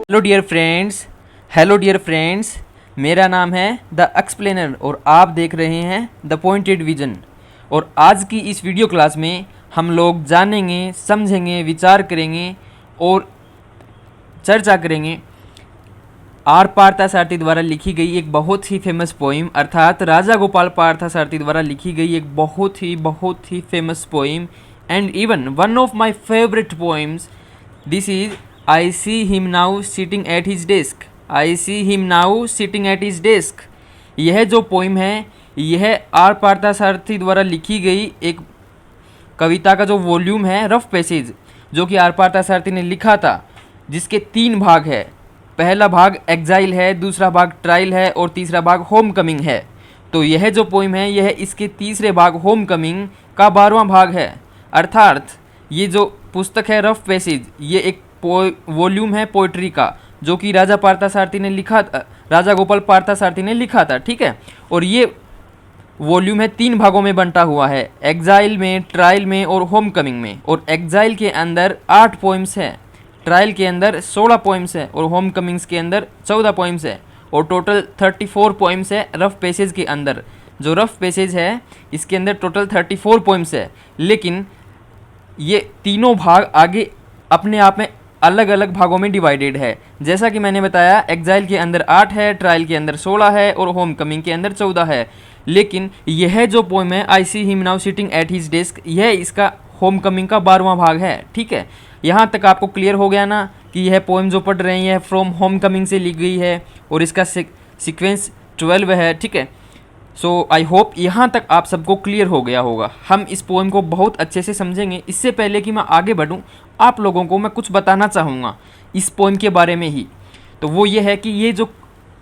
Hello dear friends, मेरा नाम है द एक्सप्लेनर और आप देख रहे हैं द पॉइंटेड विजन। और आज की इस वीडियो क्लास में हम लोग जानेंगे, समझेंगे, विचार करेंगे और चर्चा करेंगे आर पार्थसारथी द्वारा लिखी गई एक बहुत ही फेमस पोइम, अर्थात राजा गोपाल पार्थसारथी द्वारा लिखी गई एक बहुत ही famous poem and even one of my favourite poems. This is I see him now sitting at his desk. I see him now sitting at his desk. यह जो पोइम है यह आर पार्थसारथी द्वारा लिखी गई एक कविता का जो वॉल्यूम है रफ पैसेज, जो कि आर पार्थसारथी ने लिखा था, जिसके 3 भाग है। पहला भाग एग्जाइल है, दूसरा भाग ट्रायल है और तीसरा भाग होम कमिंग है। तो यह जो पोइम है यह इसके तीसरे भाग होम कमिंग का 12वां भाग है। अर्थात ये जो पुस्तक है रफ पैसेज, ये एक वॉल्यूम है पोइट्री का, जो कि राजा पार्थसारथी ने लिखा था, राजा गोपाल पार्थसारथी ने लिखा था। ठीक है, और ये वॉल्यूम है 3 भागों में बंटा हुआ है, एग्जाइल में, ट्रायल में और होम कमिंग में। और एग्जाइल के अंदर 8 पोइम्स हैं, ट्रायल के अंदर 16 पोइम्स है और होम कमिंग्स के अंदर 14 पोइम्स है और टोटल 34 पोइम्स है रफ पैसेज के अंदर। जो रफ पैसेज है इसके अंदर टोटल 34 पोइम्स है, लेकिन ये तीनों भाग आगे अपने आप में अलग अलग भागों में डिवाइडेड है। जैसा कि मैंने बताया, एग्जाइल के अंदर 8 है, ट्रायल के अंदर 16 है और होम कमिंग के अंदर 14 है। लेकिन यह जो पोइम है I see him now sitting at his desk, यह इसका होम कमिंग का 12वां भाग है। ठीक है, यहाँ तक आपको क्लियर हो गया ना कि यह पोइम जो पढ़ रहे हैं फ्रॉम होम कमिंग से लिख गई है और इसका सीक्वेंस 12 है। ठीक है, सो आई होप यहाँ तक आप सबको क्लियर हो गया होगा। हम इस पोइम को बहुत अच्छे से समझेंगे। इससे पहले कि मैं आगे बढ़ूँ, आप लोगों को मैं कुछ बताना चाहूँगा इस पोइम के बारे में ही। तो वो ये है कि ये जो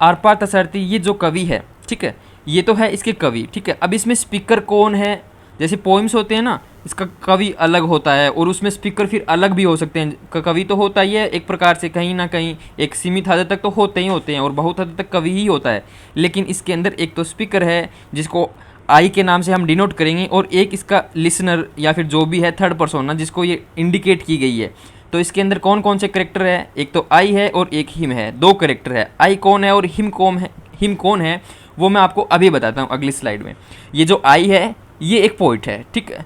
आर पार्थसारथी, ये जो कवि है, ठीक है, ये तो है इसके कवि। ठीक है, अब इसमें स्पीकर कौन है? जैसे पोइम्स होते हैं ना, इसका कवि अलग होता है और उसमें स्पीकर फिर अलग भी हो सकते हैं। कवि तो होता ही है एक प्रकार से, कहीं ना कहीं एक सीमित हद तक तो होते ही हैं और बहुत हद तक कवि ही होता है। लेकिन इसके अंदर एक तो स्पीकर है जिसको आई के नाम से हम डिनोट करेंगे, और एक इसका लिसनर या फिर जो भी है थर्ड पर्सन ना, जिसको ये इंडिकेट की गई है। तो इसके अंदर कौन कौन से करेक्टर है? एक तो आई है और एक हिम है, 2 करेक्टर है। आई कौन है और हिम कौन है वो मैं आपको अभी बताता हूँ अगली स्लाइड में। ये जो आई है ये एक पोइट है, ठीक है,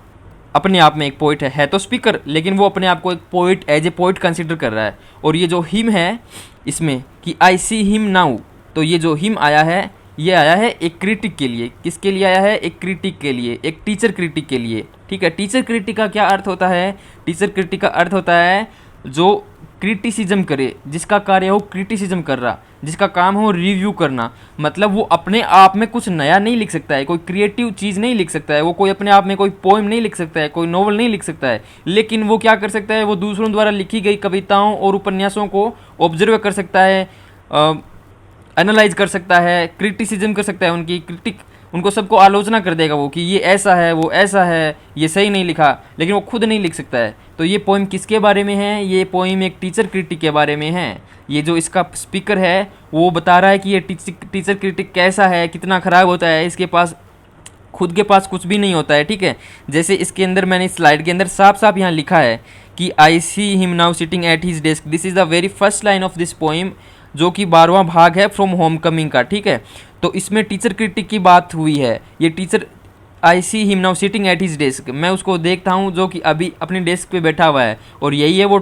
अपने आप में एक पोइट है तो स्पीकर, लेकिन वो अपने आप को एक poet, as a poet consider कर रहा है। और ये जो हिम है इसमें कि आई सी हिम नाउ, तो ये जो हिम आया है ये आया है एक क्रिटिक के लिए। किसके लिए आया है? एक क्रिटिक के लिए, एक टीचर क्रिटिक के लिए। ठीक है, टीचर क्रिटिक का क्या अर्थ होता है? टीचर क्रिटिक का अर्थ होता है जो क्रिटिसिज्म करे, जिसका कार्य हो क्रिटिसिज्म कर रहा, जिसका काम हो रिव्यू करना। मतलब वो अपने आप में कुछ नया नहीं लिख सकता है, कोई क्रिएटिव चीज़ नहीं लिख सकता है, वो कोई अपने आप में कोई पोएम नहीं लिख सकता है, कोई नोवेल नहीं लिख सकता है, लेकिन वो क्या कर सकता है? वो दूसरों द्वारा लिखी गई कविताओं और उपन्यासों को ऑब्जर्व कर सकता है, एनालाइज कर सकता है, क्रिटिसिज्म कर सकता है, उनको सबको आलोचना कर देगा वो कि ये ऐसा है, वो ऐसा है, ये सही नहीं लिखा, लेकिन वो खुद नहीं लिख सकता है। तो ये पोइम किसके बारे में है? ये पोइम एक टीचर क्रिटिक के बारे में है। ये जो इसका स्पीकर है वो बता रहा है कि ये टीचर क्रिटिक कैसा है, कितना ख़राब होता है, इसके पास खुद के पास कुछ भी नहीं होता है। ठीक है, जैसे इसके अंदर मैंने स्लाइड के अंदर साफ साफ यहाँ लिखा है कि I see him now sitting at his desk. This is the very first line of this poem, जो कि 12वां भाग है फ्रॉम होम कमिंग का। ठीक है, तो इसमें टीचर क्रिटिक की बात हुई है। ये teacher I see him now sitting at his desk, मैं उसको देखता हूँ जो कि अभी अपने डेस्क पे बैठा हुआ है, और यही है वो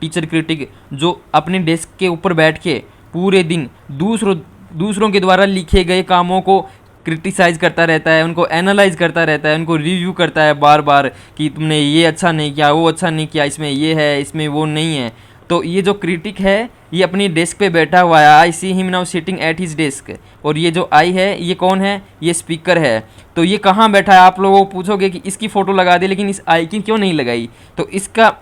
टीचर क्रिटिक जो अपने डेस्क के ऊपर बैठ के पूरे दिन दूसरों के द्वारा लिखे गए कामों को क्रिटिसाइज करता रहता है, उनको एनालाइज करता रहता है, उनको रिव्यू करता है बार बार कि तुमने ये अच्छा नहीं किया, वो अच्छा नहीं किया, इसमें ये है, इसमें वो नहीं है। तो ये जो क्रिटिक है ये अपनी डेस्क पे बैठा हुआ है, I see him now sitting at his desk. और ये जो आई है ये कौन है? ये स्पीकर है। तो ये कहाँ बैठा है? आप लोगों को पूछोगे कि इसकी फ़ोटो लगा दे, लेकिन इस आई की क्यों नहीं लगाई? तो इसका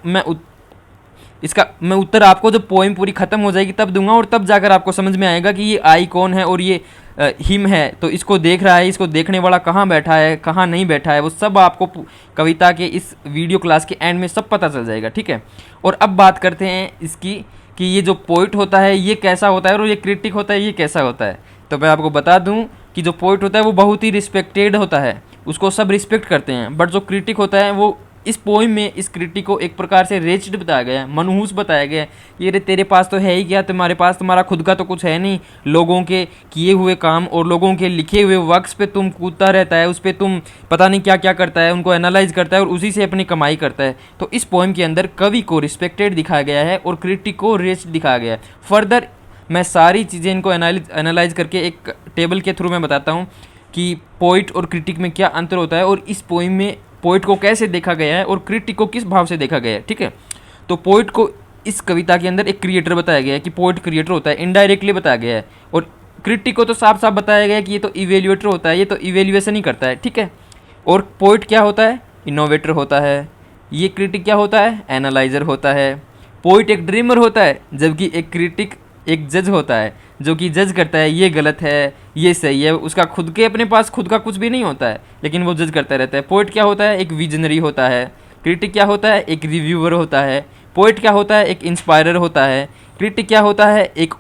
मैं उत्तर आपको जब पोएम पूरी ख़त्म हो जाएगी तब दूंगा, और तब जाकर आपको समझ में आएगा कि ये आई कौन है और ये हिम है। तो इसको देख रहा है, इसको देखने वाला कहाँ बैठा है, कहाँ नहीं बैठा है, वो सब आपको कविता के इस वीडियो क्लास के एंड में सब पता चल जाएगा। ठीक है, और अब बात करते हैं इसकी कि ये जो पोइट होता है ये कैसा होता है और ये क्रिटिक होता है ये कैसा होता है। तो मैं आपको बता दूं कि जो पोइट होता है वो बहुत ही रिस्पेक्टेड होता है, उसको सब रिस्पेक्ट करते हैं। बट जो क्रिटिक होता है वो इस पोइम में इस क्रिटिक को एक प्रकार से रेच्ड बताया गया है, मनहूस बताया गया है। ये रे तेरे पास तो है ही क्या, तुम्हारे पास तुम्हारा खुद का तो कुछ है नहीं, लोगों के किए हुए काम और लोगों के लिखे हुए वर्क्स पे तुम कूदता रहता है, उस पर तुम पता नहीं क्या क्या करता है, उनको एनालाइज करता है और उसी से अपनी कमाई करता है। तो इस पोइम के अंदर कवि को रिस्पेक्टेड दिखाया गया है और क्रिटिक को रेच्ड दिखाया गया है। फर्दर मैं सारी चीज़ें इनको एनालाइज करके एक टेबल के थ्रू मैं बताता हूँ कि पोइट और क्रिटिक में क्या अंतर होता है और इस पोइम में पोइट को कैसे देखा गया है और क्रिटिक को किस भाव से देखा गया है। ठीक है, तो पोइट को इस कविता के अंदर एक क्रिएटर बताया गया है कि पोइट क्रिएटर होता है, इनडायरेक्टली बताया गया है। और क्रिटिक को तो साफ साफ बताया गया है कि ये तो इवेल्युएटर होता है, ये तो इवेल्युएशन ही करता है। ठीक है, और पोइट क्या होता है, इनोवेटर होता है। ये क्रिटिक क्या होता है, एनालाइजर होता है। पोइट एक ड्रीमर होता है, जबकि एक क्रिटिक एक जज होता है जो कि जज करता है ये गलत है ये सही है। उसका खुद के अपने पास खुद का कुछ भी नहीं होता है, लेकिन वो जज करता रहता है। पोइट क्या होता है, एक विजनरी होता है। क्रिटिक क्या होता है, एक रिव्यूअर होता है। पोइट क्या होता है, एक इंस्पायरर होता है। क्रिटिक क्या होता है, एक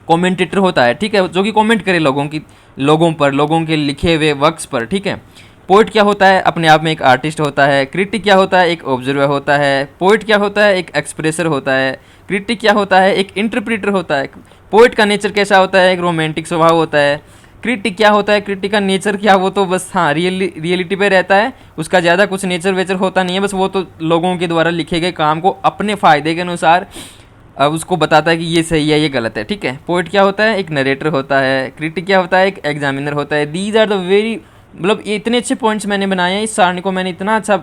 कमेंटेटर होता है। ठीक है, जो कि कमेंट करे लोगों पर, लोगों के लिखे हुए वर्क्स पर। ठीक है, पोइट क्या होता है, अपने आप में एक आर्टिस्ट होता है। क्रिटिक क्या होता है, एक ऑब्जर्वर होता है। पोइट क्या होता है, एक एक्सप्रेसर होता है। क्रिटिक क्या होता है, एक इंटरप्रेटर होता है। पोइट का नेचर कैसा होता है, एक रोमांटिक स्वभाव होता है। क्रिटिक क्या होता है, क्रिटिक का नेचर क्या, वो तो बस हाँ रियलिटी पे रहता है, उसका ज़्यादा कुछ नेचर वेचर होता नहीं है, बस वो तो लोगों के द्वारा लिखे गए काम को अपने फ़ायदे के अनुसार अब उसको बताता है कि ये सही है ये गलत है। ठीक है, पोइट क्या होता है, एक नरेटर होता है। क्रिटिक क्या होता है, एक एग्जामिनर होता है। दीज आर द वेरी मतलब ये इतने अच्छे पॉइंट्स मैंने बनाए हैं, इस सारणी को मैंने इतना अच्छा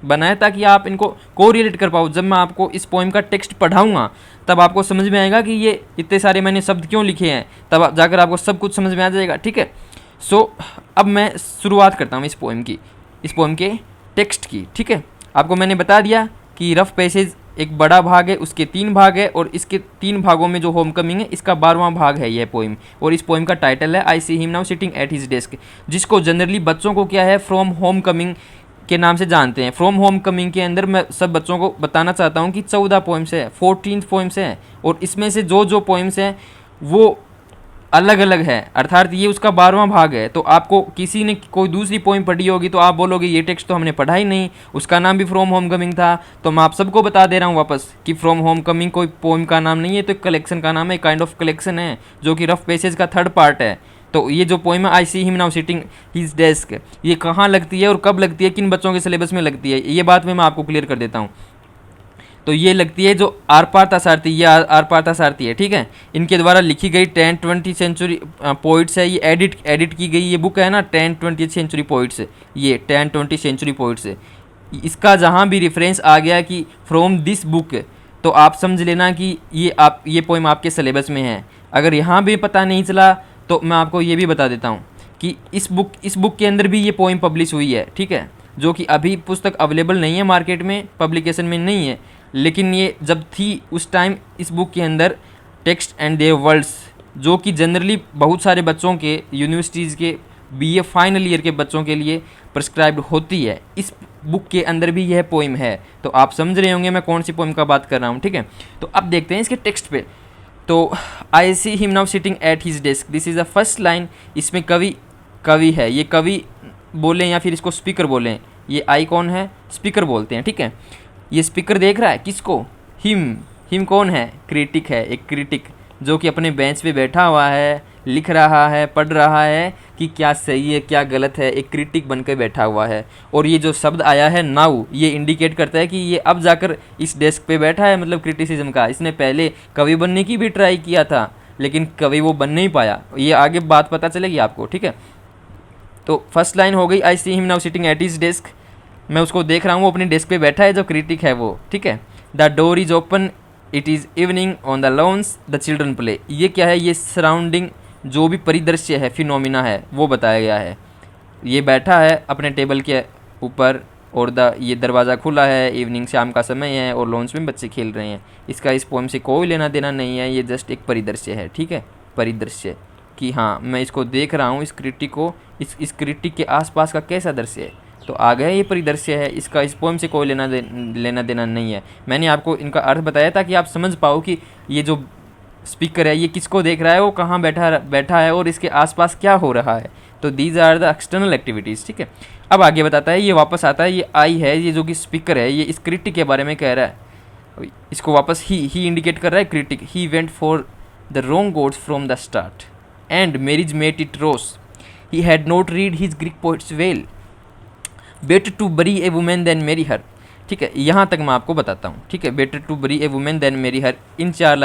बनाया ताकि आप इनको को रिलेट कर पाओ। जब मैं आपको इस पोइम का टेक्स्ट पढ़ाऊंगा तब आपको समझ में आएगा कि ये इतने सारे मैंने शब्द क्यों लिखे हैं, तब जाकर आपको सब कुछ समझ में आ जाएगा। ठीक है, सो अब मैं शुरुआत करता हूँ इस पोइम के टेक्स्ट की। ठीक है, आपको मैंने बता दिया कि रफ पैसेज एक बड़ा भाग है, उसके 3 भाग है और इसके 3 भागों में जो होम कमिंग है इसका 12वां भाग है यह पोइम। और इस पोइम का टाइटल है I see him now sitting at his desk, जिसको जनरली बच्चों को क्या है फ्रॉम होम कमिंग के नाम से जानते हैं। फ्रॉम होम कमिंग के अंदर मैं सब बच्चों को बताना चाहता हूँ कि 14 पोइम्स है, 14 पोइम्स हैं और इसमें से जो पोइम्स हैं वो अलग अलग है, अर्थात ये उसका 12वां भाग है। तो आपको किसी ने कोई दूसरी पोइम पढ़ी होगी तो आप बोलोगे ये टेक्स्ट तो हमने पढ़ा ही नहीं, उसका नाम भी फ्रॉम होम कमिंग था। तो मैं आप सबको बता दे रहा हूँ वापस कि फ्रॉम होम कमिंग कोई पोइम का नाम नहीं है, तो कलेक्शन का नाम है, काइंड ऑफ कलेक्शन है जो कि रफ पैसेज का 3rd पार्ट है। तो ये जो पोइम है I see him now sitting his desk, ये कहाँ लगती है और कब लगती है, किन बच्चों के सिलेबस में लगती है, ये बात मैं आपको क्लियर कर देता हूँ। तो ये लगती है जो आर पार्था सारथी, ये आर पार्था सारथी है। ठीक है, इनके द्वारा लिखी गई 10-20 सेंचुरी पोइट्स है, ये एडिट की गई ये बुक है ना 10-20 सेंचुरी पोइट्स, ये 10-20 सेंचुरी पोइट्स है। इसका जहाँ भी रेफरेंस आ गया कि फ्रॉम दिस बुक, तो आप समझ लेना कि ये पोइम आपके सिलेबस में है। अगर यहाँ भी पता नहीं चला तो मैं आपको ये भी बता देता हूँ कि इस बुक के अंदर भी ये पोइम पब्लिश हुई है। ठीक है, जो कि अभी पुस्तक अवेलेबल नहीं है मार्केट में, पब्लिकेशन में नहीं है, लेकिन ये जब थी उस टाइम इस बुक के अंदर टेक्स्ट एंड देयर वर्ड्स, जो कि जनरली बहुत सारे बच्चों के यूनिवर्सिटीज़ के बीए फाइनल ईयर के बच्चों के लिए प्रिस्क्राइब्ड होती है, इस बुक के अंदर भी यह पोइम है। तो आप समझ रहे होंगे मैं कौन सी पोइम का बात कर रहा हूँ। ठीक है, तो अब देखते हैं इसके टेक्स्ट पे। तो I see him now sitting at his desk, this is the first line. इसमें कवि है, ये कवि बोलें या फिर इसको स्पीकर बोलें, ये आई कौन है, स्पीकर बोलते हैं। ठीक है, ये स्पीकर देख रहा है किसको, हिम कौन है, क्रिटिक है, एक क्रिटिक जो कि अपने बेंच पे बैठा हुआ है, लिख रहा है, पढ़ रहा है कि क्या सही है क्या गलत है, एक क्रिटिक बनकर बैठा हुआ है। और ये जो शब्द आया है नाउ, ये इंडिकेट करता है कि ये अब जाकर इस डेस्क पे बैठा है, मतलब क्रिटिसिज्म का। इसने पहले कवि बनने की भी ट्राई किया था लेकिन कवि वो बन नहीं पाया, ये आगे बात पता चलेगी आपको। ठीक है, तो फर्स्ट लाइन हो गई I see him now sitting at his desk, मैं उसको देख रहा हूँ वो अपनी डेस्क पे बैठा है, जो क्रिटिक है वो। ठीक है, the door is open, it is evening, on the lawns the children play. ये क्या है, ये सराउंडिंग जो भी परिदृश्य है, फिनोमिना है, वो बताया गया है। ये बैठा है अपने टेबल के ऊपर और ये दरवाज़ा खुला है, इवनिंग शाम का समय है और लॉन्स में बच्चे खेल रहे हैं। इसका इस पोएम से कोई लेना देना नहीं है, ये जस्ट एक परिदृश्य है। ठीक है, परिदृश्य कि हाँ मैं इसको देख रहा हूँ, इस क्रिटिक को, इस क्रिटिक के आसपास का कैसा दृश्य है, तो आ गया ये परिदृश्य है, इसका इस पोएम से कोई लेना देना नहीं है। मैंने आपको इनका अर्थ बताया था कि आप समझ पाओ कि ये जो स्पीकर है ये किसको देख रहा है, वो कहाँ बैठा है और इसके आसपास क्या हो रहा है। तो these are the external activities. ठीक है, अब आगे बताता है, ये वापस आता है, ये आई है, ये जो कि स्पीकर है, ये इस क्रिटिक के बारे में कह रहा है, इसको वापस ही इंडिकेट कर रहा है critic. He went for the wrong gods from the start and marriage made it worse, he had not read his Greek poets well, better to bury a women than marry her. ठीक है, यहाँ तक मैं आपको बताता हूँ। ठीक है, better to bury a women than marry her, इन चार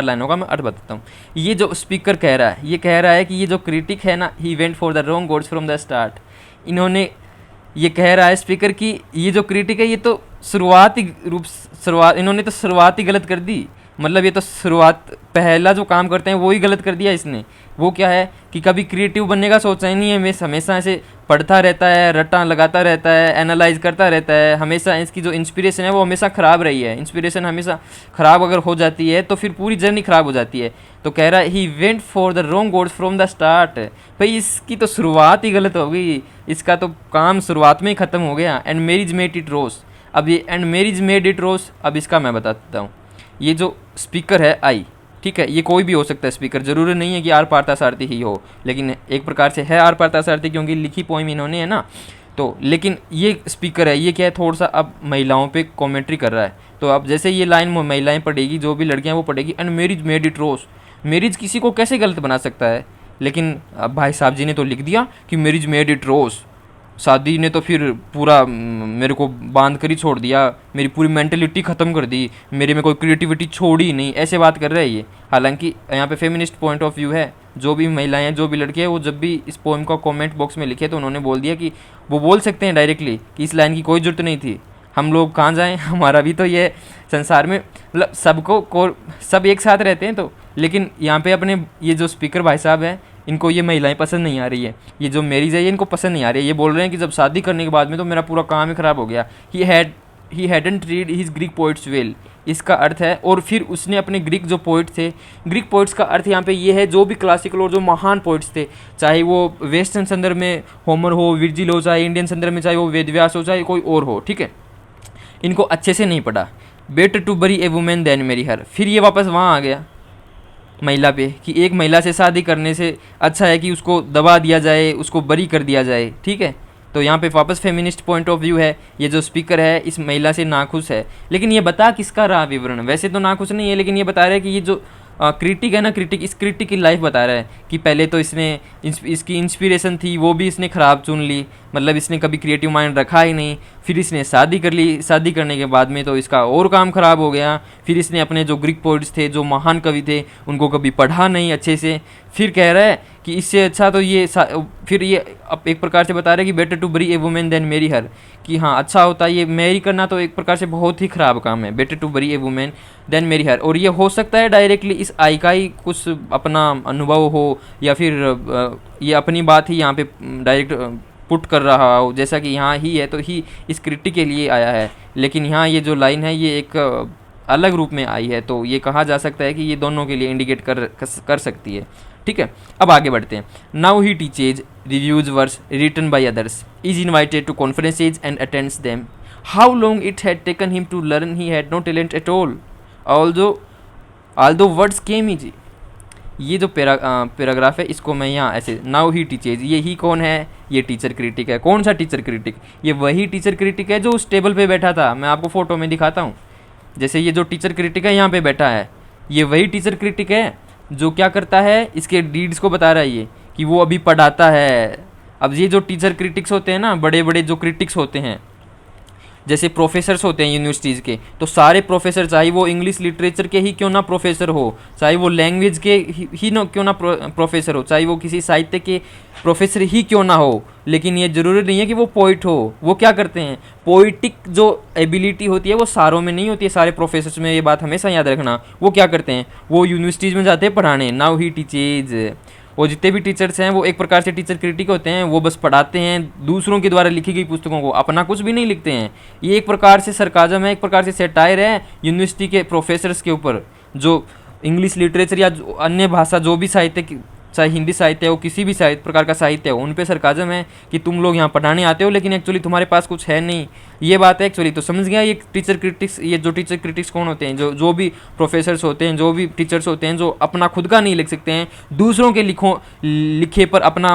लाइनों का मैं अर्थ बताता हूँ। ये जो स्पीकर कह रहा है, ये कह रहा है कि ये जो क्रिटिक है ना, he went for the wrong gods from the start, इन्होंने ये कह रहा है स्पीकर की, ये जो क्रिटिक है ये तो शुरुआत इन्होंने तो शुरुआत ही गलत कर दी। मतलब ये तो शुरुआत, पहला जो काम करते हैं वो ही गलत कर दिया इसने। वो क्या है कि कभी क्रिएटिव बनने का सोचा ही नहीं है, हमेशा ऐसे पढ़ता रहता है, रट्टा लगाता रहता है, एनालाइज करता रहता है, हमेशा इसकी जो इंस्पिरेशन है वो हमेशा ख़राब रही है। इंस्पिरेशन हमेशा ख़राब अगर हो जाती है तो फिर पूरी जर्नी ख़राब हो जाती है। तो कह रहा है he went for the wrong gods from the start, भाई इसकी तो शुरुआत ही गलत हो गई, इसका तो काम शुरुआत में ही ख़त्म हो गया। एंड मैरिज मेड इट रोस, अब ये एंड मैरिज मेड इट रोस, अब इसका मैं बताता हूँ। ये जो स्पीकर है आई, ठीक है, ये कोई भी हो सकता है स्पीकर, ज़रूरी नहीं है कि आर पार्थसारथी ही हो, लेकिन एक प्रकार से है आर पार्थसारथी क्योंकि लिखी पोइम इन्होंने है ना। तो लेकिन ये स्पीकर है, ये क्या है, थोड़ा सा अब महिलाओं पे कमेंट्री कर रहा है। तो अब जैसे ये लाइन महिलाएं पढ़ेगी, जो भी लड़कियां वो पढ़ेगी, and marriage made it worse, marriage किसी को कैसे गलत बना सकता है, लेकिन अब भाई साहब जी ने तो लिख दिया कि मैरिज मेड इट रोस, शादी ने तो फिर पूरा मेरे को बांध कर ही छोड़ दिया, मेरी पूरी मेंटलिटी ख़त्म कर दी, मेरे में कोई क्रिएटिविटी छोड़ी नहीं, ऐसे बात कर रहे हैं ये। हालांकि यहाँ पे फेमिनिस्ट पॉइंट ऑफ व्यू है, जो भी महिलाएं हैं, जो भी लड़के हैं, वो जब भी इस पोएम का कमेंट बॉक्स में लिखे तो उन्होंने बोल दिया कि वो बोल सकते हैं डायरेक्टली कि इस लाइन की कोई ज़रूरत नहीं थी, हम लोग कहाँ जाएँ, हमारा भी तो ये संसार में मतलब सब एक साथ रहते हैं। तो लेकिन यहाँ पे अपने ये जो स्पीकर भाई साहब हैं, इनको ये महिलाएं पसंद नहीं आ रही है, ये जो मैरिज है ये इनको पसंद नहीं आ रही है। ये बोल रहे हैं कि जब शादी करने के बाद में तो मेरा पूरा काम ही ख़राब हो गया। He hadn't read his Greek poets well, इसका अर्थ है, और फिर उसने अपने ग्रीक जो पोइट थे, ग्रीक पोइट्स का अर्थ यहाँ पे ये है जो भी क्लासिकल और जो महान पोइट्स थे, चाहे वो वेस्टर्न संदर्भ में होमर हो, विर्जिल हो, चाहे इंडियन संदर्भ में चाहे वो वेदव्यास हो, चाहे कोई और हो, ठीक है, इनको अच्छे से नहीं पढ़ा। Better to bury a women than marry her, फिर ये वापस वहाँ आ गया महिला पे कि एक महिला से शादी करने से अच्छा है कि उसको दबा दिया जाए, उसको बरी कर दिया जाए। ठीक है, तो यहाँ पे वापस फेमिनिस्ट पॉइंट ऑफ व्यू है। ये जो स्पीकर है इस महिला से नाखुश है, लेकिन ये बता किसका रहा विवरण, वैसे तो नाखुश नहीं है, लेकिन ये बता रहा है कि ये जो क्रिटिक है ना, इस क्रिटिक की लाइफ बता रहा है कि पहले तो इसने इसकी इंस्पिरेशन थी वो भी इसने ख़राब चुन ली, मतलब इसने कभी क्रिएटिव माइंड रखा ही नहीं, फिर इसने शादी कर ली, शादी करने के बाद में तो इसका और काम ख़राब हो गया, फिर इसने अपने जो ग्रीक पोइट्स थे, जो महान कवि थे, उनको कभी पढ़ा नहीं अच्छे से, फिर कह रहा है कि इससे अच्छा तो ये फिर ये अब एक प्रकार से बता रहे हैं कि better to bury a women than marry her, कि हाँ अच्छा होता है ये मैरी करना तो एक प्रकार से बहुत ही ख़राब काम है, better to bury a women than marry her. और ये हो सकता है डायरेक्टली इस आई का ही कुछ अपना अनुभव हो, या फिर ये अपनी बात ही यहाँ पे डायरेक्ट पुट कर रहा हो, जैसा कि यहाँ ही है तो ही इस क्रिटिक के लिए आया है, लेकिन यहाँ ये जो लाइन है ये एक अलग रूप में आई है, तो ये कहा जा सकता है कि ये दोनों के लिए इंडिकेट कर सकती है। ठीक है, अब आगे बढ़ते हैं। Now he teaches reviews verse written by others, is invited to conferences and attends them, how long it had taken him to learn, he had no talent at all although words came easy. ये जो paragraph है इसको मैं यहाँ ऐसे, now he teaches, ये ही कौन है, ये टीचर क्रिटिक है। कौन सा टीचर क्रिटिक, ये वही टीचर क्रिटिक है जो उस टेबल पे बैठा था, मैं आपको फोटो में दिखाता हूँ। जैसे ये जो टीचर क्रिटिक है यहाँ पे बैठा है, ये वही टीचर क्रिटिक है जो क्या करता है, इसके डीड्स को बता रहा है ये कि वो अभी पढ़ाता है। अब ये जो टीचर क्रिटिक्स होते हैं ना, बड़े बड़े जो क्रिटिक्स होते हैं, जैसे प्रोफेसर्स होते हैं यूनिवर्सिटीज़ के, तो सारे प्रोफेसर, चाहे वो इंग्लिश लिटरेचर के ही क्यों ना प्रोफेसर हो, चाहे वो लैंग्वेज के ही ना क्यों ना प्रोफेसर हो, चाहे वो किसी साहित्य के प्रोफेसर ही क्यों ना हो, लेकिन ये ज़रूरी नहीं है कि वो पोइट हो। वो क्या करते हैं, पोइटिक जो एबिलिटी होती है वो सारों में नहीं होती है, सारे प्रोफेसर्स में, ये बात हमेशा याद रखना। वो क्या करते हैं, वो यूनिवर्सिटीज़ में जाते हैं पढ़ाने। नाउ ही टीचेज, वो जितने भी टीचर्स हैं वो एक प्रकार से टीचर क्रिटिक होते हैं, वो बस पढ़ाते हैं दूसरों के द्वारा लिखी गई पुस्तकों को, अपना कुछ भी नहीं लिखते हैं। ये एक प्रकार से सरकाजम है, एक प्रकार से सेटायर है यूनिवर्सिटी के प्रोफेसर्स के ऊपर, जो इंग्लिश लिटरेचर या अन्य भाषा जो भी साहित्य, चाहे हिंदी साहित्य हो, किसी भी साहित्य प्रकार का साहित्य हो, उन पे सरकाजम है कि तुम लोग यहाँ पढ़ाने आते हो लेकिन एक्चुअली तुम्हारे पास कुछ है नहीं, ये बात है एक्चुअली। तो समझ गया ये टीचर क्रिटिक्स, ये जो टीचर क्रिटिक्स कौन होते हैं, जो भी प्रोफेसर्स होते हैं, जो भी टीचर्स होते हैं, जो अपना खुद का नहीं लिख सकते हैं, दूसरों के लिखे पर अपना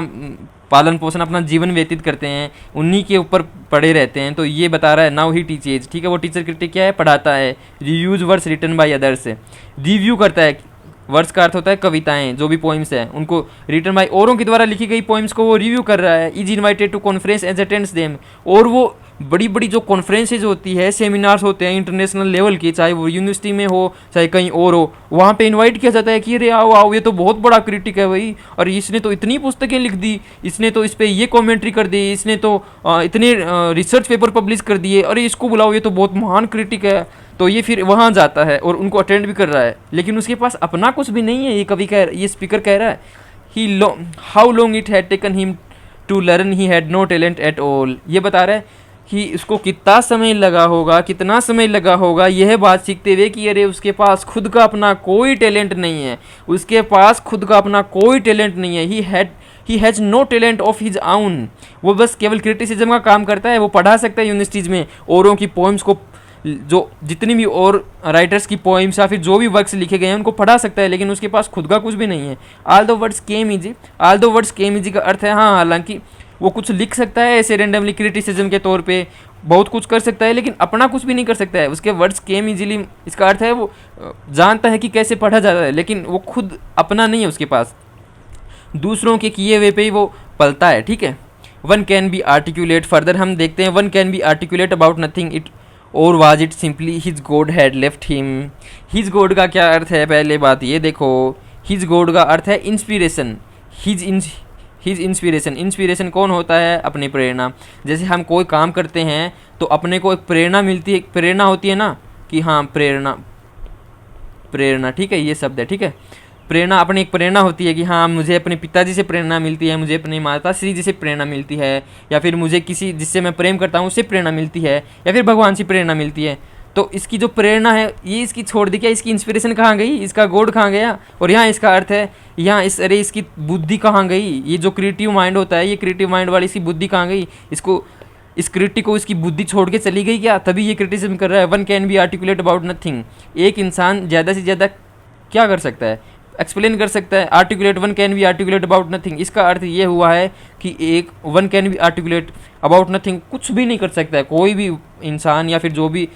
पालन पोषण अपना जीवन व्यतीत करते हैं, उन्हीं के ऊपर पड़े रहते हैं। तो ये बता रहा है नाउ ही टीचेज, ठीक है। वो टीचर क्रिटिक क्या है, पढ़ाता है। Reviews words written by others, review करता है। वर्ड्स का अर्थ होता है कविताएं, जो भी पोइम्स हैं उनको रिटन बाय औरों के द्वारा लिखी गई पोइम्स को वो रिव्यू कर रहा है। Is invited to conference as attends them, और वो बड़ी बड़ी जो कॉन्फ्रेंसेज होती है, सेमिनार्स होते हैं इंटरनेशनल लेवल के, चाहे वो यूनिवर्सिटी में हो चाहे कहीं और हो, वहाँ पे इनवाइट किया जाता है कि अरे आओ आओ, ये तो बहुत बड़ा क्रिटिक है भाई, और इसने तो इतनी पुस्तकें लिख दी, इसने तो इस पर ये कॉमेंट्री कर दी, इसने तो इतने रिसर्च पेपर पब्लिश कर दिए, अरे इसको बुलाओ, ये तो बहुत महान क्रिटिक है। तो ये फिर वहाँ जाता है और उनको अटेंड भी कर रहा है, लेकिन उसके पास अपना कुछ भी नहीं है। ये कवि कह, ये स्पीकर कह रहा है he how long it had taken him to learn he had no talent at all. ये बता रहा है कि उसको कितना समय लगा होगा, कितना समय लगा होगा यह बात सीखते हुए कि अरे उसके पास खुद का अपना कोई टैलेंट नहीं है, उसके पास खुद का अपना कोई टैलेंट नहीं है। He has no talent of his own, वो बस केवल क्रिटिसिज्म का काम करता है। वो पढ़ा सकता है यूनिवर्सिटीज़ में औरों की पोइम्स को, जो जितनी भी और राइटर्स की पोइम्स या फिर जो भी वर्क्स लिखे गए हैं उनको पढ़ा सकता है, लेकिन उसके पास खुद का कुछ भी नहीं है। All the words came easy, all the words came easy का अर्थ है हाँ, हालांकि वो कुछ लिख सकता है ऐसे रेंडमली क्रिटिसिज्म के तौर पे, बहुत कुछ कर सकता है, लेकिन अपना कुछ भी नहीं कर सकता है। उसके वर्ड्स केम इजीली, इसका अर्थ है वो जानता है कि कैसे पढ़ा जाता है, लेकिन वो खुद अपना नहीं है उसके पास, दूसरों के किए हुए पे ही वो पलता है, ठीक है। One can be articulate, further हम देखते हैं, one can be articulate about nothing it or was it simply his God had left him. His God का क्या अर्थ है, पहले बात ये देखो, हिज गॉड का अर्थ है इंस्पिरेशन। हिज इंस्पिरेशन, इंस्पिरेशन कौन होता है, अपनी प्रेरणा। जैसे हम कोई काम करते हैं तो अपने को एक प्रेरणा मिलती है, प्रेरणा होती है ना कि हाँ प्रेरणा, प्रेरणा, ठीक है, ये शब्द है, ठीक है। प्रेरणा, अपनी एक प्रेरणा होती है कि हाँ मुझे अपने पिताजी से प्रेरणा मिलती है, मुझे अपनी माता श्री जी से प्रेरणा मिलती है, या फिर मुझे किसी जिससे मैं प्रेम करता हूँ उससे प्रेरणा मिलती है, या फिर भगवान से प्रेरणा मिलती है। तो इसकी जो प्रेरणा है ये इसकी छोड़ दी, क्या इसकी इंस्पिरेशन कहाँ गई, इसका गॉड कहाँ गया। और यहाँ इसका अर्थ है यहाँ अरे इसकी बुद्धि कहाँ गई, ये जो क्रिएटिव माइंड होता है, ये क्रिएटिव माइंड वाली इसकी बुद्धि कहाँ गई, इसको इस क्रिटिक को इसकी बुद्धि छोड़ के चली गई क्या, तभी ये क्रिटिसिज्म कर रहा है। One can be articulate about nothing, एक इंसान ज़्यादा से ज़्यादा क्या कर सकता है, एक्सप्लेन कर सकता है। Articulate, one can be articulate about nothing, इसका अर्थ ये हुआ है कि एक one can be articulate about nothing, कुछ भी नहीं कर सकता है कोई भी इंसान, या फिर जो भी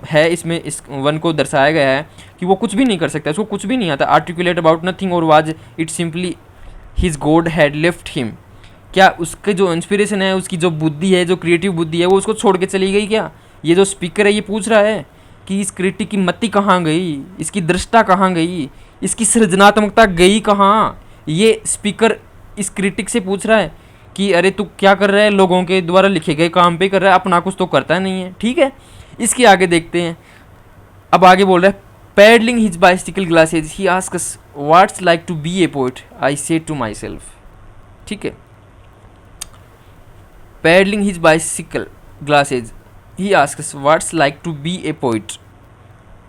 है इसमें इस वन को दर्शाया गया है कि वो कुछ भी नहीं कर सकता, उसको कुछ भी नहीं आता। आर्टिकुलेट अबाउट नथिंग और was it simply his God had left him, क्या उसके जो इंस्पिरेशन है, उसकी जो बुद्धि है, जो क्रिएटिव बुद्धि है, वो उसको छोड़ के चली गई क्या। ये जो स्पीकर है ये पूछ रहा है कि इस क्रिटिक की मति कहाँ गई, इसकी दृष्टा कहाँ गई, इसकी सृजनात्मकता गई कहाँ। ये स्पीकर इस क्रिटिक से पूछ रहा है कि अरे तू क्या कर रहा है, लोगों के द्वारा लिखे गए काम पे कर रहा है, अपना कुछ तो करता नहीं है, ठीक है। इसके आगे देखते हैं, अब आगे बोल रहा है pedalling his bicycle glasses he asks what's like to be a poet I said to myself, ठीक है। Pedalling his bicycle glasses he asks what's like to be a poet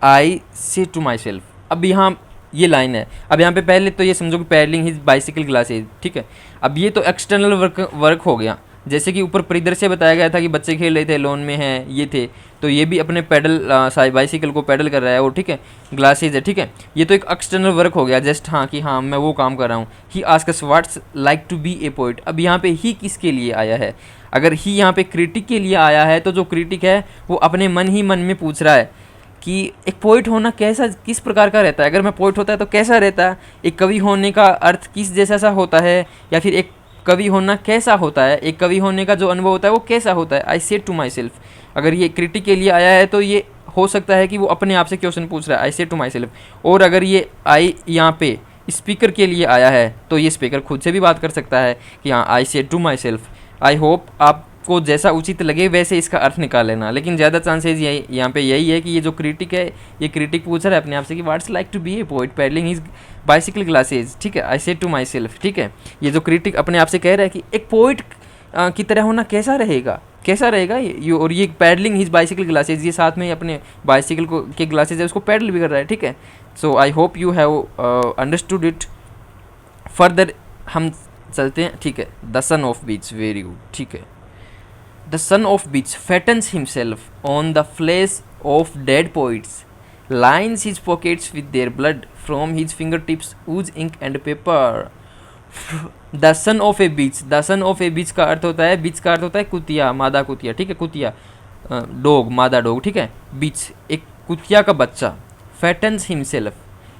I said to myself. अब यहाँ ये line है, अब यहाँ पे पहले तो ये समझो कि पैडलिंग हिज बाइसिकल ग्लासेज, ठीक है। अब ये तो एक्सटर्नल वर्क हो गया, जैसे कि ऊपर परिदृश्य बताया गया था कि बच्चे खेल रहे थे, लॉन में हैं, ये थे, तो ये भी अपने पैडल बाइसिकल को पैडल कर रहा है वो, ठीक है, ग्लासेज है, ठीक है। ये तो एक एक्सटर्नल वर्क हो गया, जस्ट हाँ कि हाँ मैं वो काम कर रहा हूँ। He asks what's like to be a poet, अब यहाँ पे ही किसके लिए आया है, अगर ही यहाँ पे क्रिटिक के लिए आया है तो जो क्रिटिक है वो अपने मन ही मन में पूछ रहा है कि एक पोइट होना कैसा, किस प्रकार का रहता है, अगर मैं पोइट होता है तो कैसा रहता है, एक कवि होने का अर्थ किस जैसा सा होता है, या फिर एक कवि होना कैसा होता है, एक कवि होने का जो अनुभव होता है वो कैसा होता है। I said to myself, अगर ये क्रिटिक के लिए आया है तो ये हो सकता है कि वो अपने आप से क्वेश्चन पूछ रहा है, I said to myself. और अगर ये आई यहाँ पे स्पीकर के लिए आया है तो ये स्पीकर खुद से भी बात कर सकता है कि हाँ I said to myself. I hope आपको जैसा उचित लगे वैसे इसका अर्थ निकाल लेना, लेकिन ज़्यादा चांसेस यही यहाँ पे यही है कि ये जो क्रिटिक है, ये क्रिटिक पूछ रहा है अपने आप से कि what's like to be a poet pedalling his bicycle glasses, ठीक है, I said to myself, ठीक है। ये जो क्रिटिक अपने आप से कह रहा है कि एक पोइट की तरह होना कैसा रहेगा, कैसा रहेगा ये, और ये पैडलिंग हिज बाइसिकल ग्लासेज, ये साथ में अपने बाइसिकल को के ग्लासेज है उसको पैडल भी कर रहा है, ठीक है। So I hope you have understood it. Further हम चलते हैं, ठीक है। The son of bitch, very good, ठीक है। The son of bitch fattens himself on the flesh of dead poets, lines his pockets with their blood, from his fingertips ooze ink and paper, the son of a bitch, the son of a bitch का अर्थ होता है, बीच का अर्थ होता है कुतिया, मादा कुतिया, ठीक है, कुतिया डॉग, मादा डॉग, ठीक है, बीच एक कुतिया का बच्चा। फैटन्स हिमसेल्फ,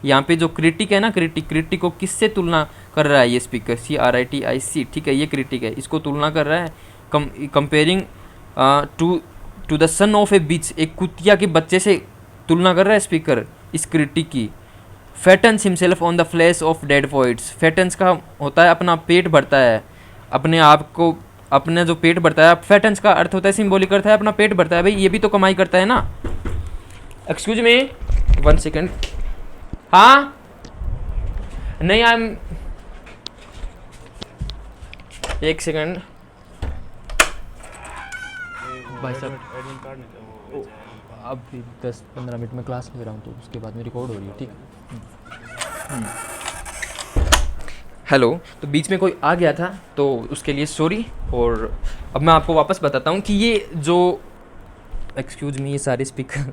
यहाँ पे जो क्रिटिक है ना, क्रिटिक को किससे तुलना कर रहा है ये स्पीकर, CRITIC, ठीक है, ये क्रिटिक है, इसको तुलना कर रहा है, comparing to the son of a bitch, एक कुतिया के बच्चे से तुलना कर रहा है स्पीकर इस क्रिटिक की। Fattens himself on the flesh of dead poets, fattens का होता है अपना पेट भरता है, अपने आप को, अपना जो पेट भरता है, फैटन्स का अर्थ होता है, सिंबॉलिक अर्थ है अपना पेट भरता है, भाई ये भी तो कमाई करता है ना। एक्सक्यूज मी 1 सेकेंड, हाँ नहीं, आई एम 1 सेकेंड भाई साहब, अभी 10-15 मिनट में क्लास ले रहा हूँ, तो उसके बाद में रिकॉर्ड हो रही है, ठीक है। हेलो, तो बीच में कोई आ गया था तो उसके लिए सॉरी। और अब मैं आपको वापस बताता हूँ कि ये जो, एक्सक्यूज मी, ये सारे स्पीकर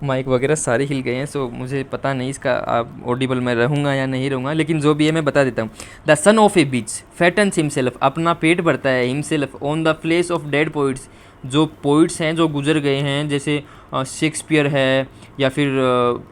माइक वगैरह सारे हिल गए हैं, सो मुझे पता नहीं इसका आप ऑडिबल मैं रहूँगा या नहीं रहूँगा, लेकिन जो भी है मैं बता देता हूँ। The son of a bitch fattens himself, अपना पेट भरता है, himself on the flesh of dead poets, जो पोइट्स हैं जो गुजर गए हैं, जैसे शेक्सपियर है, या फिर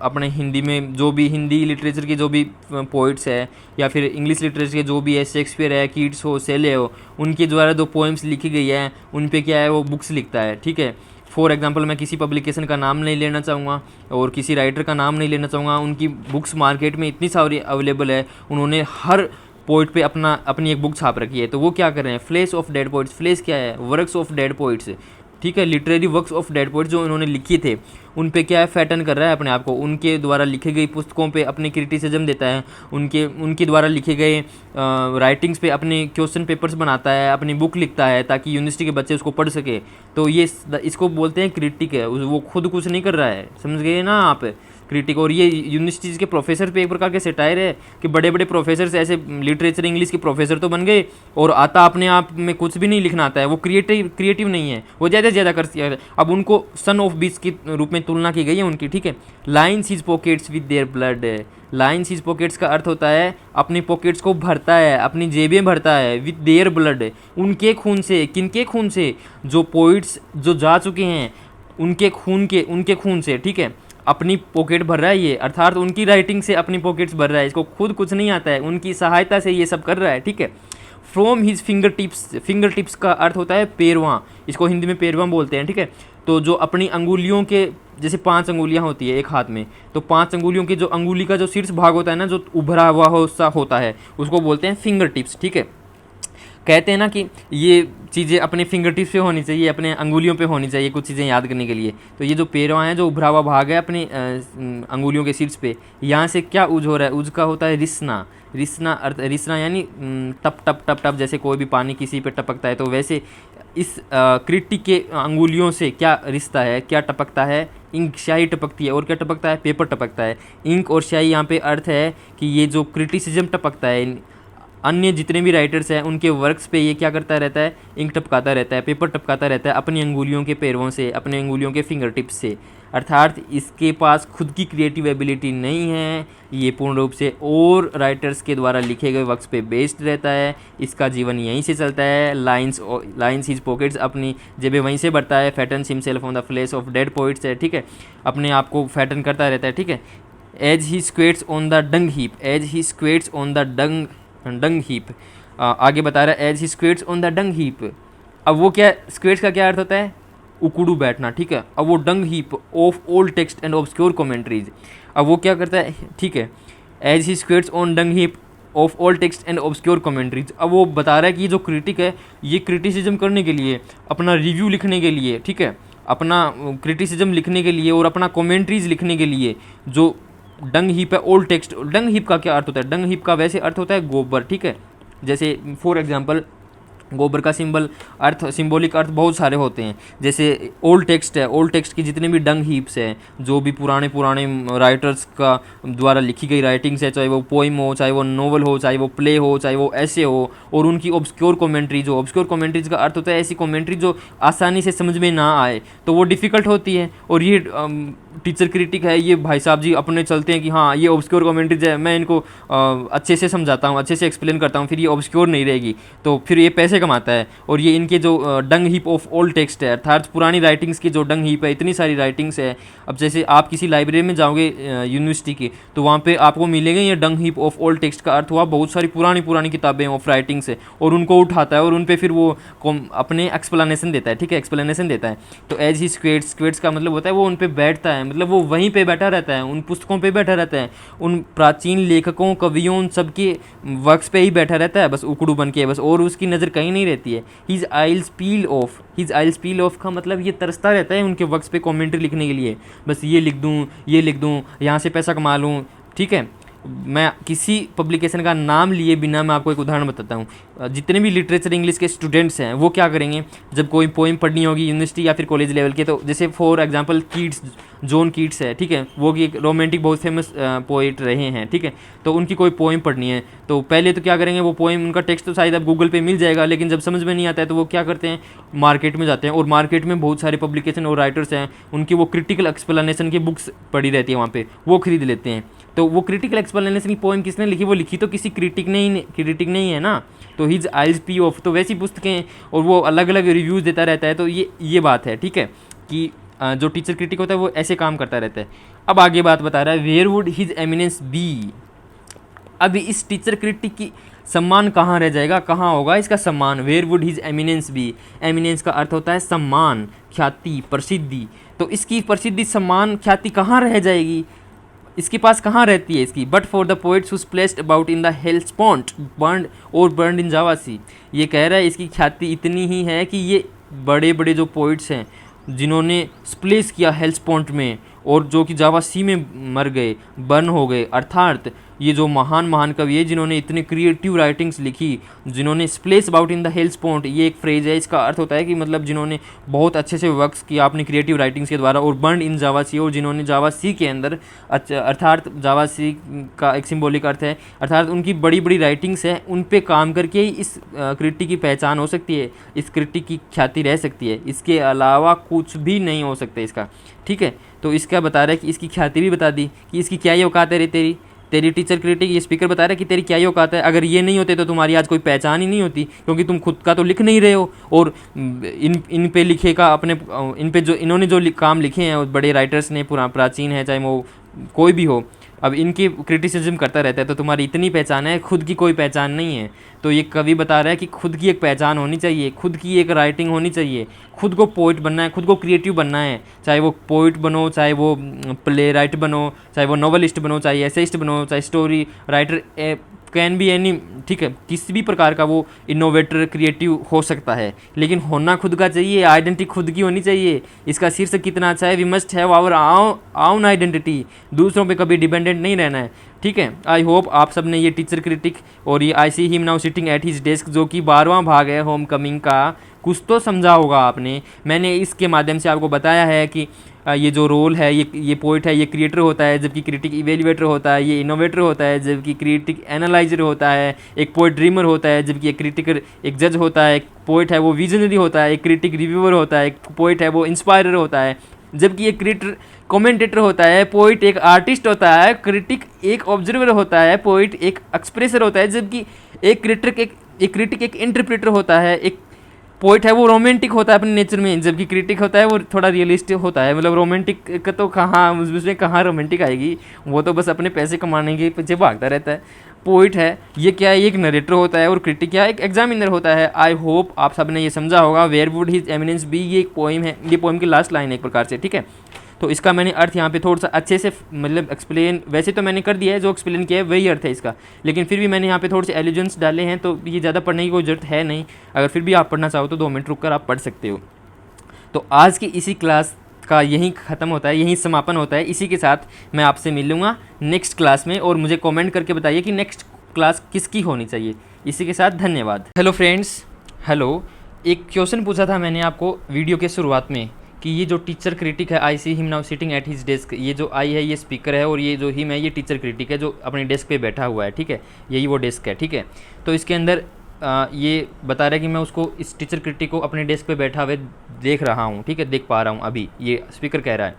अपने हिंदी में जो भी हिंदी लिटरेचर के जो भी पोइट्स है, या फिर इंग्लिश लिटरेचर के जो भी है, शेक्सपियर है, कीट्स हो, सेले हो, उनके द्वारा जो पोएम्स लिखी गई है उन पे क्या है वो बुक्स लिखता है, ठीक है। फॉर एग्जांपल मैं किसी पब्लिकेशन का नाम नहीं लेना चाहूँगा और किसी राइटर का नाम नहीं लेना चाहूँगा, उनकी बुक्स मार्केट में इतनी सारी अवेलेबल है, उन्होंने हर पोइट पे अपनी एक बुक छाप रखी है। तो वो क्या कर रहे हैं, flesh of dead poets, flesh क्या है, वर्क्स ऑफ डेड पोइट्स, ठीक है, literary works of dead poets जो इन्होंने लिखे थे उन पे क्या है, फैटन कर रहा है अपने आप को, उनके द्वारा लिखे गई पुस्तकों पे अपनी क्रिटिसिज्म देता है, उनके द्वारा लिखे गए राइटिंग्स पे अपने क्वेश्चन पेपर्स बनाता है, अपनी बुक लिखता है ताकि यूनिवर्सिटी के बच्चे उसको पढ़ सके। तो ये इसको बोलते हैं क्रिटिक है, वो खुद कुछ नहीं कर रहा है, समझ गए ना आप, क्रिटिक। और ये यूनिवर्सिटीज़ के प्रोफेसर पे एक प्रकार के सेटायर है कि बड़े बड़े प्रोफेसर ऐसे लिटरेचर इंग्लिश के प्रोफेसर तो बन गए और आता अपने आप में कुछ भी नहीं लिखना आता है, वो क्रिएटिव नहीं है, वो ज़्यादा से ज़्यादा करती है। अब उनको सन ऑफ बीच के रूप में तुलना की गई है उनकी, ठीक है। Lines his pockets with their blood, lines his pockets का अर्थ होता है अपनी पॉकेट्स को भरता है, अपनी जेबें भरता है, विद देयर ब्लड, उनके खून से, किनके खून से, जो पोइट्स जो जा चुके हैं उनके खून से, ठीक है, अपनी पॉकेट भर रहा है ये, अर्थात उनकी राइटिंग से अपनी पॉकेट्स भर रहा है, इसको खुद कुछ नहीं आता है, उनकी सहायता से ये सब कर रहा है, ठीक है। फ्रॉम हिज फिंगर टिप्स का अर्थ होता है पैरवां, इसको हिंदी में पैरवां बोलते हैं, ठीक है। तो जो अपनी अंगुलियों के, जैसे 5 अंगुलियां होती है एक हाथ में, तो 5 अंगुलियों की जो अंगुली का जो शीर्ष भाग होता है ना, जो उभरा हुआ सा होता है, उसको बोलते हैं फिंगर टिप्स, ठीक है। कहते हैं ना कि ये चीज़ें अपने फिंगर टिप्स पे होनी चाहिए, अपने अंगुलियों पे होनी चाहिए कुछ चीज़ें याद करने के लिए। तो ये जो पैरवां है, जो उभरा हुआ भाग है अपनी अंगुलियों के शीर्ष पे, यहाँ से क्या उज हो रहा है, उज का होता है रिसना, रिसना यानी टप टप टप टप, जैसे कोई भी पानी किसी पे टपकता है, तो वैसे इस क्रिटिक के अंगुलियों से क्या रिश्ता है, क्या टपकता है, इंक, स्याही टपकती है, और क्या टपकता है, पेपर टपकता है। इंक और स्याही यहाँ पे अर्थ है कि ये जो क्रिटिसिज्म टपकता है, अन्य जितने भी राइटर्स हैं उनके वर्क्स पे ये क्या करता रहता है, इंक टपकाता रहता है, पेपर टपकाता रहता है अपनी अंगुलियों के पैरों से, अपने अंगुलियों के फिंगर टिप्स से। अर्थात इसके पास खुद की क्रिएटिव एबिलिटी नहीं है, ये पूर्ण रूप से और राइटर्स के द्वारा लिखे गए वर्क्स पे बेस्ड रहता है, इसका जीवन यहीं से चलता है। लाइन्स हिज पॉकेट्स, अपनी जेबें वहीं से भरता है। Fattens himself on the flesh of dead poets है, ठीक है, अपने आप को फैटन करता रहता है, ठीक है। As he squats on the dung heap, as he squats on the dung heap, आगे बता रहा है as he squats on the dung heap. अब वो क्या, स्क्वेट्स का क्या अर्थ होता है, उकुड़ू बैठना, ठीक है। अब वो dung heap of old text and obscure commentaries, अब वो क्या करता है, ठीक है, as he squats on dung heap of old text and obscure commentaries. अब वो बता रहा है कि जो क्रिटिक है ये क्रिटिसिज्म करने के लिए, अपना रिव्यू लिखने के लिए, ठीक है, अपना क्रिटिसिज्म लिखने के लिए और अपना कमेंट्रीज लिखने के लिए जो डंग हीप है, ओल्ड टेक्स्ट। डंग हीप का क्या अर्थ होता है, डंग हीप का वैसे अर्थ होता है गोबर, ठीक है। जैसे फॉर एग्जांपल गोबर का सिंबॉलिक अर्थ बहुत सारे होते हैं, जैसे ओल्ड टेक्स्ट है, ओल्ड टेक्स्ट की जितने भी डंग हीप्स हैं, जो भी पुराने राइटर्स का द्वारा लिखी गई राइटिंग्स है, चाहे वो पोइम हो, चाहे वो नोवेल हो, चाहे वो प्ले हो, चाहे वो ऐसे हो, और उनकी ऑब्सक्योर कमेंट्री, जो ऑब्सक्योर कमेंट्रीज का अर्थ होता है ऐसी कमेंट्री जो आसानी से समझ में ना आए, तो वो डिफ़िकल्ट होती है। और ये टीचर क्रिटिक है ये भाई साहब जी अपने चलते हैं कि हाँ ये ऑब्सक्योर कमेंट्रीज है, मैं इनको अच्छे से समझाता हूँ, अच्छे से एक्सप्लेन करता हूँ, फिर ये ऑब्सक्योर नहीं रहेगी, तो फिर ये पैसे कमाता है। और ये इनके जो डंग हीप ऑफ ओल्ड टेक्स्ट है, अर्थात पुरानी राइटिंग्स की जो डंग हीप है, इतनी सारी राइटिंग्स है। अब जैसे आप किसी लाइब्रेरी में जाओगे यूनिवर्सिटी की, तो वहाँ पे आपको मिलेंगे ये डंग हीप ऑफ ओल्ड टेक्स्ट का अर्थ हुआ बहुत सारी पुरानी पुरानी किताबें ऑफ राइटिंग्स है, और उनको उठाता है और उन पर फिर वो अपने एक्सप्लेनेशन देता है, ठीक है, एक्सप्लेनेशन देता है। तो एज ही स्क्वेट्स, स्क्वेट्स का मतलब होता है वो उन पे बैठता है, मतलब वो वहीं पे बैठा रहता है, उन पुस्तकों पे बैठा रहता है, उन प्राचीन लेखकों कवियों उन सब के वर्क्स पे ही बैठा रहता है, बस उकड़ू बन के बस, और उसकी नज़र कहीं नहीं रहती है। His IELTS peel of, his IELTS peel of का मतलब ये तरसता रहता है उनके वर्क्स पे कॉमेंट्री लिखने के लिए, बस ये लिख दूँ, ये लिख दूँ, यहाँ से पैसा कमा लूँ, ठीक है। मैं किसी पब्लिकेशन का नाम लिए बिना मैं आपको एक उदाहरण बताता हूँ। जितने भी लिटरेचर इंग्लिश के स्टूडेंट्स हैं वो क्या करेंगे, जब कोई पोइम पढ़नी होगी यूनिवर्सिटी या फिर कॉलेज लेवल के, तो जैसे for example Keats, John Keats है, ठीक है, वो कि एक रोमांटिक बहुत फेमस पोइट रहे हैं, ठीक है, तो उनकी कोई पोइम पढ़नी है, तो पहले तो क्या करेंगे, वो पोइम उनका टेक्स्ट तो शायद अब गूगल पे मिल जाएगा, लेकिन जब समझ में नहीं आता है तो वो क्या करते हैं, मार्केट में जाते हैं, और मार्केट में बहुत सारे पब्लिकेशन और राइटर्स हैं, उनकी वो क्रिटिकल एक्सप्लेनेशन की बुक्स पड़ी रहती है वहाँ पे, वो खरीद लेते हैं। तो वो क्रिटिकल एक्सप्लेनेशन की पोएम किसने लिखी, वो लिखी तो किसी क्रिटिक ने ही है ना, तो हिज आइल्स पी ऑफ, तो वैसी पुस्तकें हैं, और वो अलग अलग रिव्यूज़ देता रहता है, तो ये बात है, ठीक है, कि जो टीचर क्रिटिक होता है वो ऐसे काम करता रहता है। अब आगे बात बता रहा है, where would his eminence be. अब इस टीचर क्रिटिक की सम्मान कहाँ रह जाएगा, कहाँ होगा इसका सम्मान, where would his eminence be. Eminence का अर्थ होता है सम्मान, ख्याति, प्रसिद्धि, तो इसकी प्रसिद्धि, सम्मान, ख्याति कहाँ रह जाएगी, इसके पास कहाँ रहती है इसकी, but for the poets whose placed about in the Hellespont burn और बर्न इन जावा सी। ये कह रहा है इसकी ख्याति इतनी ही है कि ये बड़े बड़े जो पोइट्स हैं जिन्होंने स्प्लेस किया हेलस्पॉन्ट में, और जो कि जावा सी में मर गए, बर्न हो गए, अर्थात ये जो महान महान कवि है जिन्होंने इतने क्रिएटिव राइटिंग्स लिखी, जिन्होंने स्प्लेस अबाउट इन द हेलस्पॉन्ट, ये एक फ्रेज है, इसका अर्थ होता है कि मतलब जिन्होंने बहुत अच्छे से वर्क्स किया अपनी क्रिएटिव राइटिंग्स के द्वारा, और बर्न इन जावा सी, और जिन्होंने जावा सी के अंदर, अर्थात जावा सी का एक सिंबॉलिक अर्थ है, अर्थात उनकी बड़ी बड़ी राइटिंग्स हैं, उन पे काम करके ही इस क्रिटिक की पहचान हो सकती है, इस क्रिटिक की ख्याति रह सकती है, इसके अलावा कुछ भी नहीं हो सकता इसका, ठीक है। तो इसका बता रहा है कि इसकी ख्याति भी बता दी कि इसकी क्या ही औकात है, तेरी टीचर क्रिटिक, ये स्पीकर बता रहा है कि तेरी क्या ही औकात है, अगर ये नहीं होते तो तुम्हारी आज कोई पहचान ही नहीं होती, क्योंकि तुम खुद का तो लिख नहीं रहे हो, और इन पे लिखे का अपने, इन पे जो इन्होंने जो काम लिखे हैं बड़े राइटर्स ने, प्राचीन है चाहे वो कोई भी हो, अब इनकी क्रिटिसिज्म करता रहता है, तो तुम्हारी इतनी पहचान है, खुद की कोई पहचान नहीं है। तो ये कवि बता रहा है कि खुद की एक पहचान होनी चाहिए, खुद की एक राइटिंग होनी चाहिए, खुद को पोइट बनना है, खुद को क्रिएटिव बनना है, चाहे वो पोइट बनो, चाहे वो प्ले राइट बनो, चाहे वो नॉवलिस्ट बनो, चाहे एसेइस्ट बनो, चाहे story writer, can be any, ठीक है, किसी भी प्रकार का वो इनोवेटर क्रिएटिव हो सकता है, लेकिन होना खुद का चाहिए, आइडेंटिटी खुद की होनी चाहिए। इसका शीर्षक कितना अच्छा है, वी मस्ट हैव आवर आउन आइडेंटिटी, दूसरों पे कभी डिपेंडेंट नहीं रहना है, ठीक है। आई होप आप सब ने ये टीचर क्रिटिक और ये I see him now sitting at his desk, जो कि 12वां भाग है होम कमिंग का, कुछ तो समझा होगा आपने। मैंने इसके माध्यम से आपको बताया है कि ये जो रोल है, ये पोइट है, ये क्रिएटर होता है, जबकि क्रिटिक इवेल्युएटर होता है, ये इनोवेटर होता है, जबकि क्रिटिक एनालाइजर होता है, एक पोइट ड्रीमर होता है, जबकि एक क्रिटिकर एक जज होता है, एक पोइट है वो विजनरी होता है, एक क्रिटिक रिव्यूअर होता है, एक पोइट है वो इंस्पायरर होता है, जबकि एक क्रिएटर कमेंटेटर होता है, पोइट एक आर्टिस्ट होता है, क्रिटिक एक ऑब्जर्वर होता है, पोइट एक एक्सप्रेसर होता है, जबकि एक क्रिटिक एक इंटरप्रेटर होता है, एक पोइट है वो रोमांटिक होता है अपने नेचर में, जबकि क्रिटिक होता है वो थोड़ा रियलिस्टिक होता है। मतलब रोमांटिक का तो कहाँ, उसमें कहाँ रोमांटिक आएगी, वो तो बस अपने पैसे कमाने के पीछे भागता रहता है। पोइट है ये क्या है, एक नरेटर होता है, और क्रिटिक क्या है, एक एग्जामिनर होता है। आई होप आप सब ने ये समझा होगा। Where would his eminence be, ये एक पोइम है, ये पोइम की लास्ट लाइन है एक प्रकार से, ठीक है। तो इसका मैंने अर्थ यहाँ पे थोड़ा सा अच्छे से मतलब एक्सप्लेन, वैसे तो मैंने कर दिया है, जो एक्सप्लेन किया है वही अर्थ है इसका, लेकिन फिर भी मैंने यहाँ पे थोड़े से एलिजेंस डाले हैं, तो ये ज़्यादा पढ़ने की कोई ज़रूरत है नहीं। अगर फिर भी आप पढ़ना चाहो तो 2 मिनट रुक कर आप पढ़ सकते हो। तो आज की इसी क्लास का यहीं ख़त्म होता है, यहीं समापन होता है। इसी के साथ मैं आपसे मिलूँगा नेक्स्ट क्लास में, और मुझे कॉमेंट करके बताइए कि नेक्स्ट क्लास किसकी होनी चाहिए। इसी के साथ धन्यवाद। हेलो फ्रेंड्स, हेलो, एक क्वेश्चन पूछा था मैंने आपको वीडियो के शुरुआत में कि ये जो टीचर क्रिटिक है, I see him now sitting at his desk, ये जो आई है ये स्पीकर है, और ये जो हिम है ये टीचर क्रिटिक है जो अपने डेस्क पे बैठा हुआ है, ठीक है, यही वो डेस्क है, ठीक है। तो इसके अंदर ये बता रहा है कि मैं उसको, इस टीचर क्रिटिक को अपने डेस्क पे बैठा हुए देख रहा हूँ, ठीक है, देख पा रहा हूँ अभी, ये स्पीकर कह रहा है।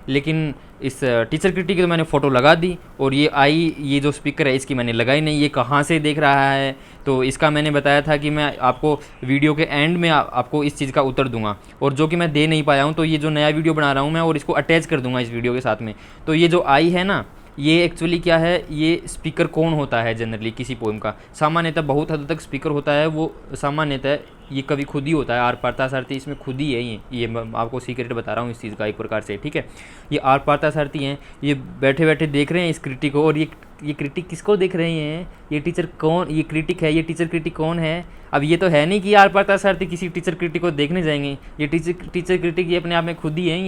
लेकिन इस टीचर क्रिटिक की तो मैंने फ़ोटो लगा दी, और ये जो स्पीकर है इसकी मैंने लगाई नहीं। ये कहाँ से देख रहा है, तो इसका मैंने बताया था कि मैं आपको वीडियो के एंड में आपको इस चीज़ का उत्तर दूंगा, और जो कि मैं दे नहीं पाया हूँ, तो ये जो नया वीडियो बना रहा हूँ मैं, और इसको अटैच कर दूंगा इस वीडियो के साथ में। तो ये जो आई है ना, ये एक्चुअली क्या है, ये स्पीकर कौन होता है जनरली किसी पोएम का, सामान्यतः बहुत हद तक स्पीकर होता है वो सामान्यतः ये कभी खुद ही होता है। आर पार्थसारथी इसमें खुद ही है। ये मैं आपको सीक्रेट बता रहा हूँ इस चीज़ का एक प्रकार से, ठीक है। ये आर पार्थसारथी हैं, ये बैठे बैठे देख रहे हैं इस क्रिटिक को, और ये क्रिटिक किसको देख रहे हैं, ये टीचर कौन, ये क्रिटिक है, ये टीचर क्रिटिक कौन है। अब ये तो है नहीं कि आर पार्थसारथी किसी टीचर क्रिटिक को देखने जाएंगे। ये टीचर क्रिटिक ये अपने आप में खुद ही है।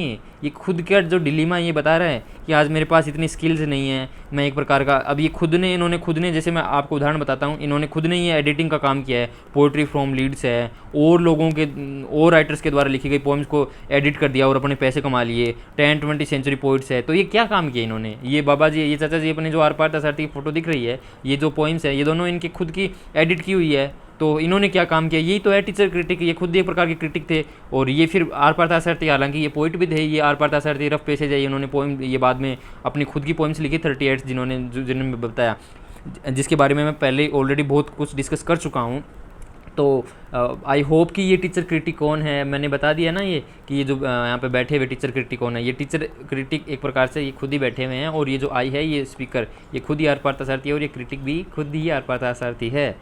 ये खुद का जो डिलीमा ये बता रहा है कि आज मेरे पास इतनी स्किल्स नहीं है, मैं एक प्रकार का, अब ये इन्होंने खुद ने, जैसे मैं आपको उदाहरण बताता हूँ, इन्होंने खुद ने ये एडिटिंग का काम किया है, पोइट्री फ्रॉम लीड्स है, और लोगों के और राइटर्स के द्वारा लिखी गई पोएम्स को एडिट कर दिया और अपने पैसे कमा लिए। 10-20 सेंचुरी पोइट्स है, तो ये क्या काम किया इन्होंने, ये बाबा जी, ये चाचा जी, अपने जो आर पार्थसारथी की फोटो दिख रही है, ये जो पोइम्स है, ये दोनों इनकी खुद की एडिट की हुई है। तो इन्होंने क्या काम किया, यही तो है टीचर क्रिटिक। ये खुद एक प्रकार के क्रिटिक थे, और ये फिर आर पार्थसारथी, हालांकि ये पोइट भी थे, ये आर पार्थसारथी रफ पेशे है, इन्होंने पोइम, ये बाद में अपनी खुद की पोइम्स लिखी 38 जिन्होंने बताया, जिसके बारे में मैं पहले ऑलरेडी बहुत कुछ डिस्कस कर चुका हूँ। तो आई होप कि ये टीचर क्रिटिक कौन है मैंने बता दिया ना, ये कि ये जो यहाँ पे बैठे हुए टीचर क्रिटिक कौन है। ये टीचर क्रिटिक एक प्रकार से ये खुद ही बैठे हुए हैं, और ये जो आई है ये स्पीकर, ये खुद ही आर पार्थसारथी है, और ये क्रिटिक भी खुद ही आर पार्थसारथी है,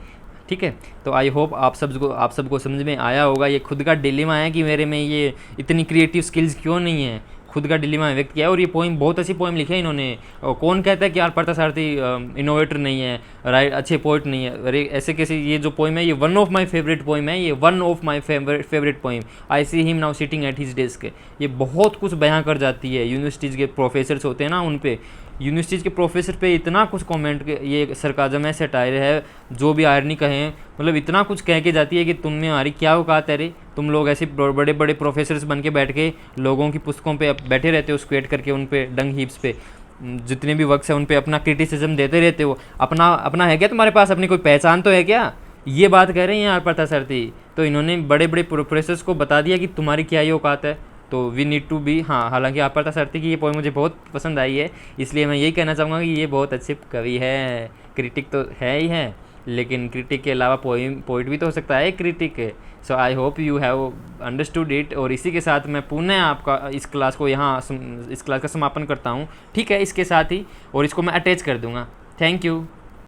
ठीक है। तो आई होप आप सबको समझ में आया होगा। ये खुद का डिलेमा है कि मेरे में ये इतनी क्रिएटिव स्किल्स क्यों नहीं है, खुद का डिलेमा व्यक्त किया है। और ये पोइम, बहुत अच्छी पोइम लिखी है इन्होंने। और कौन कहता है कि आर पार्थसारथी इनोवेटर नहीं है, राइट, अच्छे पोइट नहीं है, अरे ऐसे कैसे। ये जो पोइम है ये one of my favourite poem है, ये one of my favourite poem. I see him now sitting at his desk. ये बहुत कुछ बयां कर जाती है। यूनिवर्सिटीज़ के प्रोफेसर्स होते हैं ना, उन पे, यूनिवर्सिटीज़ के प्रोफेसर पे इतना कुछ कमेंट, ये सरकाजम है, सेटायर है, जो भी आयरनी कहें, मतलब इतना कुछ कह के जाती है कि तुम में हमारी क्या औकात है रे, तुम लोग ऐसे बड़े बड़े प्रोफेसर्स बन के बैठ के लोगों की पुस्तकों पे बैठे रहते हो, स्क्वेट करके उन पे डंग हीप्स पे जितने भी वर्क्स हैं उन पे अपना क्रिटिसिज्म देते रहते हो। अपना है क्या तुम्हारे पास, अपनी कोई पहचान तो है क्या, ये बात कह रहे हैं आर पार्थसारथी। तो इन्होंने बड़े बड़े प्रोफेसर्स को बता दिया कि तुम्हारी क्या ही औकात है। तो वी नीड टू बी, हाँ, हालांकि आर पार्थसारथी की ये पोएम मुझे बहुत पसंद आई है, इसलिए मैं यही कहना चाहूँगा कि ये बहुत अच्छे कवि है। क्रिटिक तो है ही है, लेकिन क्रिटिक के अलावा पोइट भी तो हो सकता है critic. So I hope you have understood it. और इसी के साथ मैं पुनः आपका इस क्लास का समापन करता हूँ, ठीक है, इसके साथ ही, और इसको मैं अटैच कर दूँगा। Thank you.